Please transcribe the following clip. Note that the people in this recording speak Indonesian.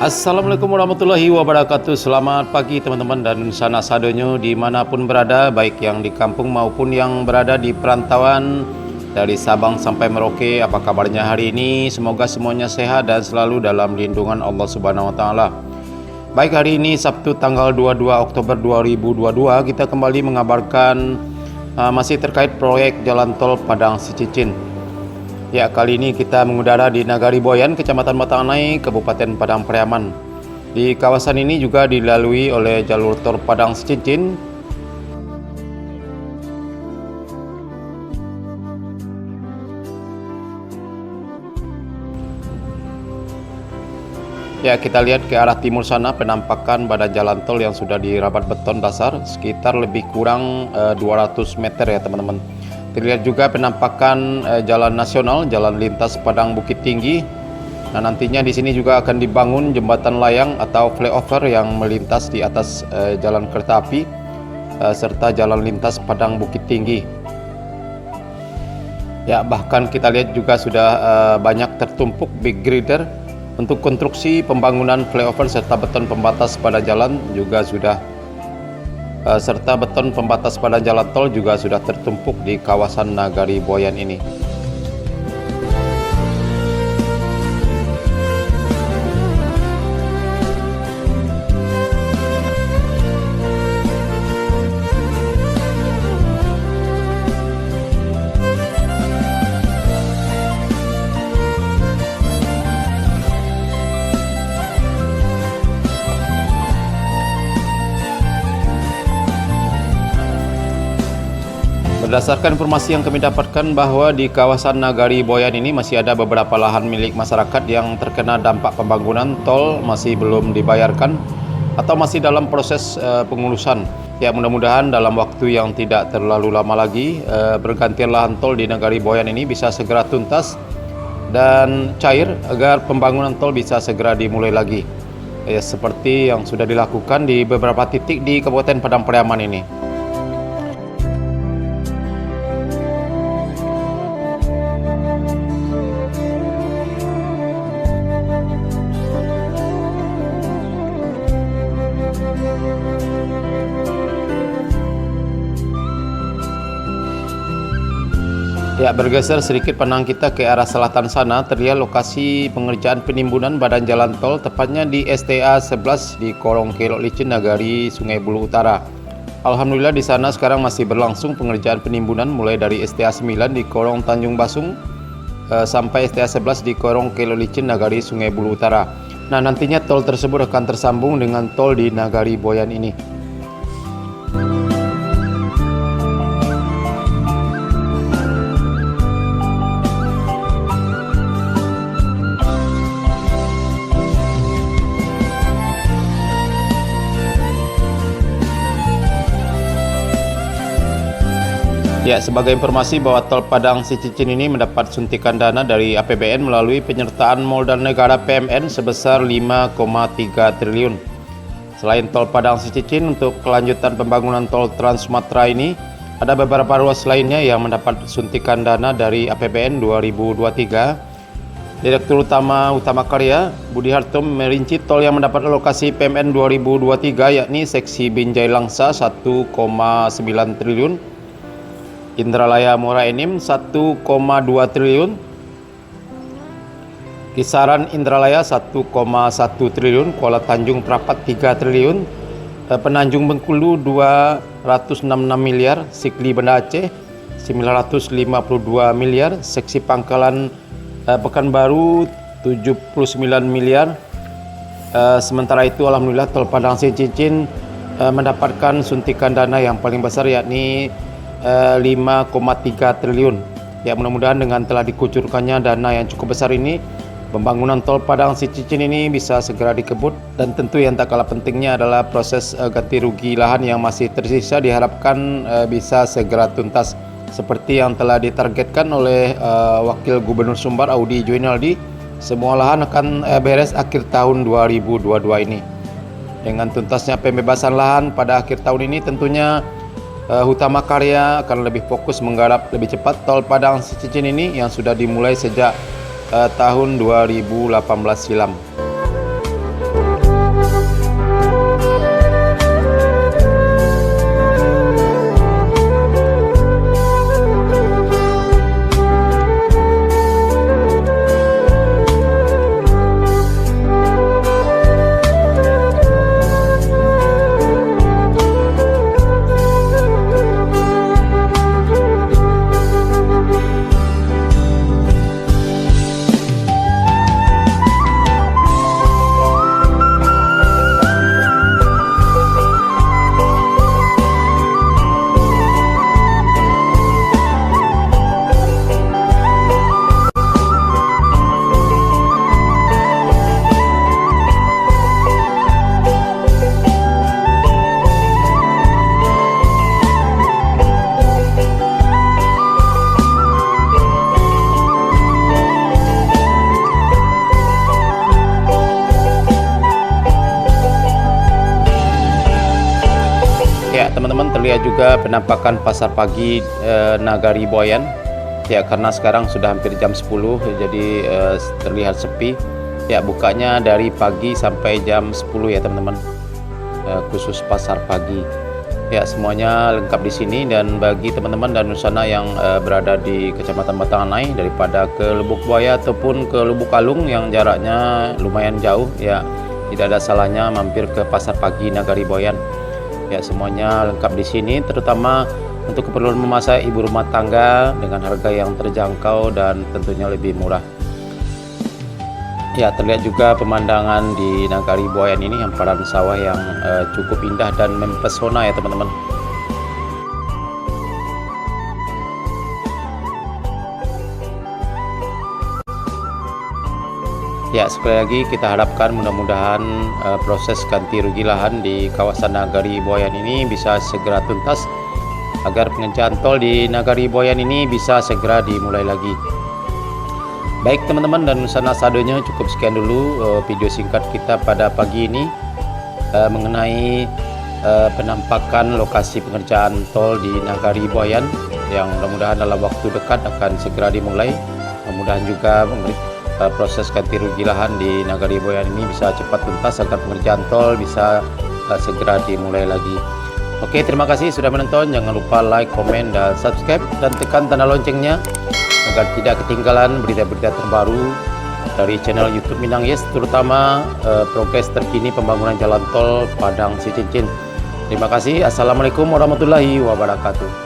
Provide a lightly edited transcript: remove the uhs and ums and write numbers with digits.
Assalamualaikum warahmatullahi wabarakatuh. Selamat pagi teman-teman dan sana sadonyo dimanapun berada, baik yang di kampung maupun yang berada di perantauan dari Sabang sampai Merauke. Apa kabarnya hari ini? Semoga semuanya sehat dan selalu dalam lindungan Allah Subhanahu wa taala. Baik, hari ini Sabtu tanggal 22 Oktober 2022 kita kembali mengabarkan masih terkait proyek jalan tol Padang Sicicin. Ya, kali ini kita mengudara di Nagari Boyan, Kecamatan Matanganai, Kabupaten Padang Pariaman. Di kawasan ini juga dilalui oleh jalur tol Padang Sicicin. Ya, kita lihat ke arah timur sana penampakan badan jalan tol yang sudah dirabat beton dasar sekitar lebih kurang 200 meter ya teman-teman. Terlihat juga penampakan jalan nasional, jalan lintas Padang Bukit Tinggi. Nah, nantinya di sini juga akan dibangun jembatan layang atau flyover yang melintas di atas jalan kereta api serta jalan lintas Padang Bukit Tinggi. Ya, bahkan kita lihat juga sudah banyak tertumpuk big grader untuk konstruksi pembangunan flyover serta beton pembatas pada jalan juga sudah serta beton pembatas pada jalan tol juga sudah tertumpuk di kawasan Nagari Boyan ini. Berdasarkan informasi yang kami dapatkan bahwa di kawasan Nagari Boyan ini masih ada beberapa lahan milik masyarakat yang terkena dampak pembangunan tol masih belum dibayarkan atau masih dalam proses pengurusan. Ya, mudah-mudahan dalam waktu yang tidak terlalu lama lagi bergantian lahan tol di Nagari Boyan ini bisa segera tuntas dan cair agar pembangunan tol bisa segera dimulai lagi. Ya, seperti yang sudah dilakukan di beberapa titik di Kabupaten Padang Pariaman ini. Ya, bergeser sedikit pandang kita ke arah selatan sana, terlihat lokasi pengerjaan penimbunan badan jalan tol tepatnya di STA 11 di Korong Kelok Licin Nagari Sungai Bulu Utara. Alhamdulillah di sana sekarang masih berlangsung pengerjaan penimbunan mulai dari STA 9 di Korong Tanjung Basung sampai STA 11 di Korong Kelok Licin Nagari Sungai Bulu Utara. Nah, nantinya tol tersebut akan tersambung dengan tol di Nagari Boyan ini. Ya, sebagai informasi bahwa tol Padang Sicicin ini mendapat suntikan dana dari APBN melalui penyertaan modal negara PMN sebesar 5,3 triliun. Selain tol Padang Sicicin, untuk kelanjutan pembangunan tol Trans Sumatera ini, ada beberapa ruas lainnya yang mendapat suntikan dana dari APBN 2023. Direktur Utama Karya, Budi Hartom, merinci tol yang mendapat alokasi PMN 2023 yakni seksi Binjai Langsa 1,9 triliun, Indralaya Muara Enim 1,2 triliun, Kisaran Indralaya 1,1 triliun, Kuala Tanjung Prapat 3 triliun, Penanjung Bengkulu 266 miliar, Sikli Banda Aceh 952 miliar, seksi Pangkalan Pekanbaru 79 miliar. Sementara itu alhamdulillah tol Padang Sicicin mendapatkan suntikan dana yang paling besar yakni 5,3 triliun. Ya, mudah-mudahan dengan telah dikucurkannya dana yang cukup besar ini, pembangunan tol Padang Sicicin ini bisa segera dikebut, dan tentu yang tak kalah pentingnya adalah proses ganti rugi lahan yang masih tersisa diharapkan bisa segera tuntas seperti yang telah ditargetkan oleh Wakil Gubernur Sumbar Audi Joinaldi. Semua lahan akan beres akhir tahun 2022 ini. Dengan tuntasnya pembebasan lahan pada akhir tahun ini, tentunya Hutama Karya akan lebih fokus menggarap lebih cepat tol Padang Sicicin ini yang sudah dimulai sejak tahun 2018 silam. juga penampakan pasar pagi Nagari Boyan. Ya, karena sekarang sudah hampir jam 10, jadi terlihat sepi. Ya, bukanya dari pagi sampai jam 10 ya teman-teman, khusus pasar pagi. Ya, semuanya lengkap di sini. Dan bagi teman-teman dan Nusana yang berada di Kecamatan Batanganai, daripada ke Lubuk Buaya ataupun ke Lubuk Kalung yang jaraknya lumayan jauh, ya tidak ada salahnya mampir ke pasar pagi Nagari Boyan. Ya, semuanya lengkap di sini, terutama untuk keperluan memasak ibu rumah tangga dengan harga yang terjangkau dan tentunya lebih murah. Ya, terlihat juga pemandangan di Nagari Boyan ini, hamparan sawah yang cukup indah dan mempesona ya teman-teman. Ya, sekali lagi kita harapkan mudah-mudahan proses ganti rugi lahan di kawasan Nagari Boyan ini bisa segera tuntas, agar pengerjaan tol di Nagari Boyan ini bisa segera dimulai lagi. Baik teman-teman dan Nusana sadonya, cukup sekian dulu video singkat kita pada pagi ini mengenai penampakan lokasi pengerjaan tol di Nagari Boyan, yang mudah-mudahan dalam waktu dekat akan segera dimulai. Mudah-mudahan juga proses ganti rugi lahan di Nagari Boyan ini bisa cepat tuntas, agar pengerjaan tol bisa segera dimulai lagi. Oke, terima kasih sudah menonton. Jangan lupa like, komen, dan subscribe, dan tekan tanda loncengnya agar tidak ketinggalan berita-berita terbaru dari channel YouTube Minang Yes, terutama progres terkini pembangunan jalan tol Padang Sicincin. Terima kasih. Assalamualaikum warahmatullahi wabarakatuh.